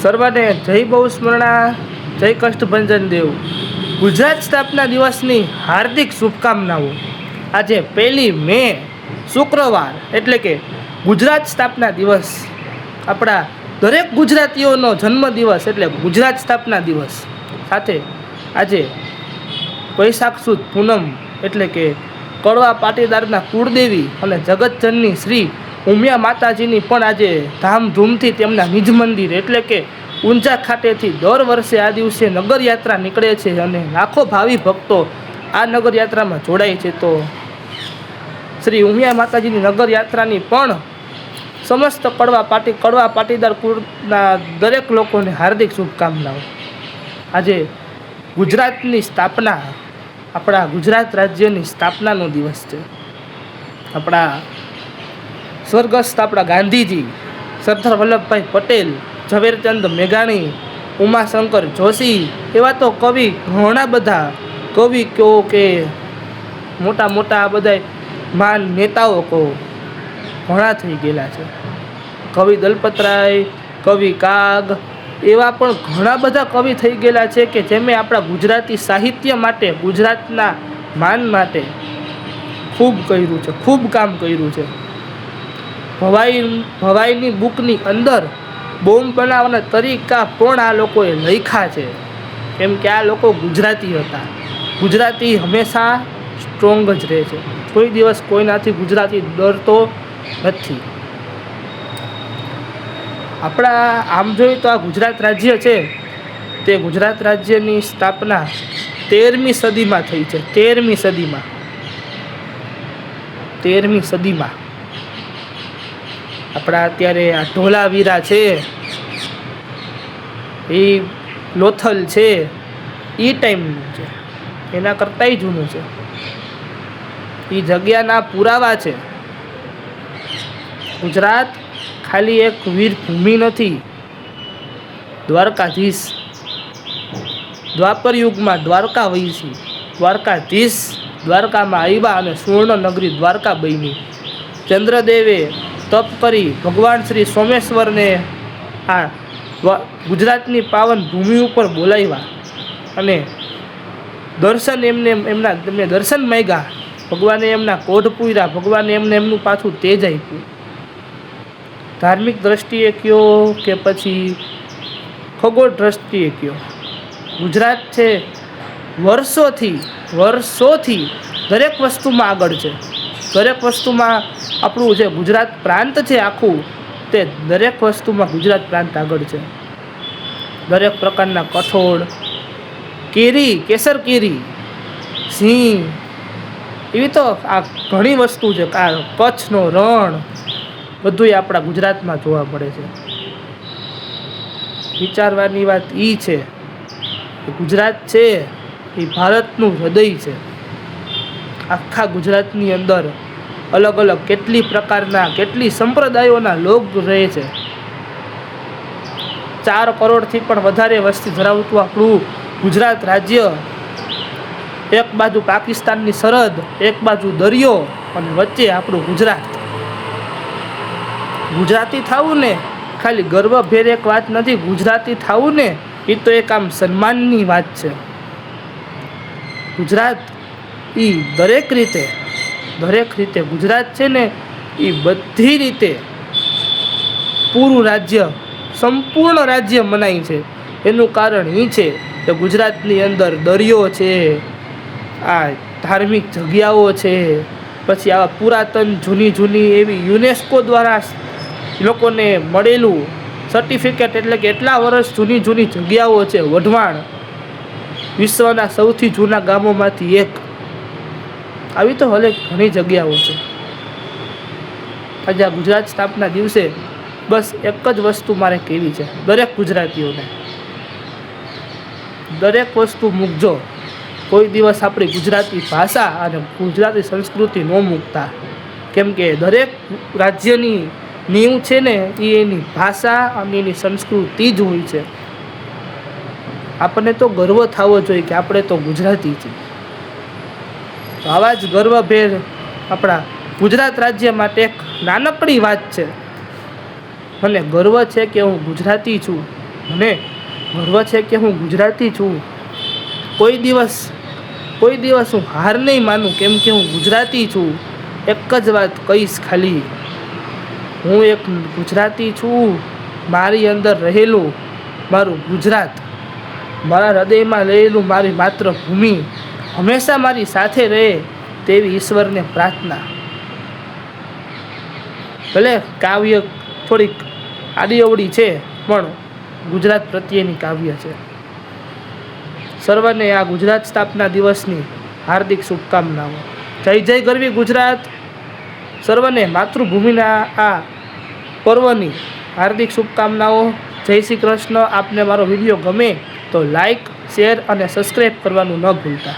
સર્વને જય બહુ સ્મરણા, જય કષ્ટભંજન દેવ। ગુજરાત સ્થાપના દિવસની હાર્દિક શુભકામનાઓ। આજે 1 મે શુક્રવાર એટલે કે ગુજરાત સ્થાપના દિવસ। આપણા દરેક ગુજરાતીઓનો જન્મદિવસ એટલે ગુજરાત સ્થાપના દિવસ। સાથે આજે વૈશાખ સુદ પૂનમ એટલે કે કડવા પાટીદારના કુળદેવી અને જગતજનની શ્રી ઉમિયા માતાજીની પણ આજે ધામધૂમથી તેમના નિજ મંદિર એટલે કે ઊંઝા ખાતેથી દર વર્ષે આ દિવસે નગરયાત્રા નીકળે છે અને લાખો ભાવિ ભક્તો આ નગરયાત્રામાં જોડાય છે। તો શ્રી ઉમિયા માતાજીની નગરયાત્રાની પણ સમસ્ત કડવા પાટીદાર કુળના દરેક લોકોને હાર્દિક શુભકામનાઓ। આજે ગુજરાતની સ્થાપના, આપણા ગુજરાત રાજ્યની સ્થાપનાનો દિવસ છે। આપણા સ્વર્ગસ્થ આપણા ગાંધીજી, સરદાર વલ્લભભાઈ પટેલ, ઝવેરચંદ મેઘાણી, ઉમાશંકર જોશી એવા તો કવિ ઘણા બધા કવિ કહો કે મોટા મોટા આ બધા મહાન નેતાઓ કહો ઘણા થઈ ગયેલા છે। કવિ દલપતરાય, કવિ કાગ એવા પણ ઘણા બધા કવિ થઈ ગયેલા છે કે જેમણે આપણા ગુજરાતી સાહિત્ય માટે, ગુજરાતના માન માટે ખૂબ કર્યું છે, ખૂબ કામ કર્યું છે। ભવાઈની બુકની અંદર બોમ્બ બનાવવાના તરીકા પણ આ લોકોએ લખ્યા છે, કેમ કે આ લોકો ગુજરાતી હતા। ગુજરાતી હંમેશા સ્ટ્રોંગ જ રહે છે, કોઈ દિવસ કોઈનાથી ગુજરાતી ડરતો નથી। આપણા આમ જોઈએ તો આ ગુજરાત રાજ્ય છે તે ગુજરાત રાજ્યની સ્થાપના 13મી સદીમાં થઈ છે। 13મી સદીમાં આપણા અત્યારે આ ઢોલાવીરા છે, એ લોથલ છે, એ ટાઈમનું છે, એના કરતાંય જૂનું છે। એ જગ્યાના પુરાવા છે। ગુજરાત ખાલી એક વીર ભૂમિ નથી, દ્વારકાધીશ દ્વાપર યુગમાં દ્વારકા વહીશી, દ્વારકાધીશ દ્વારકામાં આવ્યા અને સુવર્ણ નગરી દ્વારકા બની। ચંદ્રદેવે તપ કરી ભગવાન શ્રી સોમેશ્વરને આ ગુજરાતની પાવન ભૂમિ ઉપર બોલાવ્યા અને દર્શન એમને દર્શન માંગ્યા। ભગવાને એમના કોઢ પૂર્યા, ભગવાને એમનું પાછું તેજ આપ્યું। ધાર્મિક દ્રષ્ટિએ કયો કે પછી ખગોળ દ્રષ્ટિએ કયો, ગુજરાત છે વર્ષોથી દરેક વસ્તુમાં આગળ છે। દરેક વસ્તુમાં આપણું જે ગુજરાત પ્રાંત છે આખું, તે દરેક વસ્તુમાં ગુજરાત પ્રાંત આગળ છે। દરેક પ્રકારના કઠોળ, કેરી, કેસર કેરી, સિંહ, એવી તો આ ઘણી વસ્તુ છે। આ કચ્છનો રણ બધું આપણા ગુજરાતમાં જોવા મળે છે। વિચારવાની વાત એ છે કે ગુજરાત છે એ ભારતનું હૃદય છે। આખા ગુજરાતની અંદર અલગ અલગ કેટલી સંપ્રદાયોના લોકો રહે છે। 4 કરોડથી પણ વધારે વસ્તી ધરાવતું આપણું ગુજરાત રાજ્ય, એક બાજુ પાકિસ્તાનની સરહદ, એક બાજુ દરિયો અને વચ્ચે આપણું ગુજરાત। ગુજરાતી થવું ને ખાલી ગર્વભેર એક વાત નથી, ગુજરાતી થવું ને એ તો એક આમ સન્માનની વાત છે। ગુજરાત એ દરેક રીતે ગુજરાત છે ને એ બધી રીતે પૂરું રાજ્ય, સંપૂર્ણ રાજ્ય મનાય છે। એનું કારણ એ છે કે ગુજરાતની અંદર દરિયો છે, આ ધાર્મિક જગ્યાઓ છે, પછી આવા પુરાતન જૂની એવી યુનેસ્કો દ્વારા લોકોને મળેલું સર્ટિફિકેટ એટલે કે એટલા વર્ષ જૂની જગ્યાઓ છે। વઢવાણ વિશ્વના સૌથી જૂના ગામોમાંથી એક, આવી તો હલે ઘણી જગ્યાઓ છે। આજે આ ગુજરાત સ્થાપના દિવસે બસ એક જ વસ્તુ મારે કહેવી છે દરેક ગુજરાતીઓને, દરેક વસ્તુ મૂકજો, કોઈ દિવસ આપણી ગુજરાતી ભાષા અને ગુજરાતી સંસ્કૃતિ ન મૂકતા, કેમ કે દરેક રાજ્યની નીવ છે ને એ એની ભાષા અને એની સંસ્કૃતિ જ હોય છે। આપણને તો ગર્વ થવો જોઈએ કે આપણે તો ગુજરાતી છીએ। તો આવા જ ગર્વભેર આપણા ગુજરાત રાજ્ય માટે એક નાનકડી વાત છે, મને ગર્વ છે કે હું ગુજરાતી છું મને ગર્વ છે કે હું ગુજરાતી છું. કોઈ દિવસ હું હાર નહીં માનું, કેમ કે હું ગુજરાતી છું. એક જ વાત કહીશ ખાલી, હું એક ગુજરાતી છું. મારી અંદર રહેલું મારું ગુજરાત, મારા હૃદયમાં રહેલું મારી માતૃભૂમિ હંમેશા મારી સાથે રહે તેવી ઈશ્વરને પ્રાર્થના. ભલે કાવ્ય થોડીક આડી અવડી છે, પણ ગુજરાત પ્રત્યેની કાવ્ય છે. સર્વને આ ગુજરાત સ્થાપના દિવસની હાર્દિક શુભકામનાઓ. જય જય ગરવી ગુજરાત. સર્વને માતૃભૂમિના આ પર્વની હાર્દિક શુભકામનાઓ. જય શ્રી કૃષ્ણ. આપને મારો વિડીયો ગમે તો લાઈક, શેર અને સબસ્ક્રાઈબ કરવાનું ન ભૂલતા.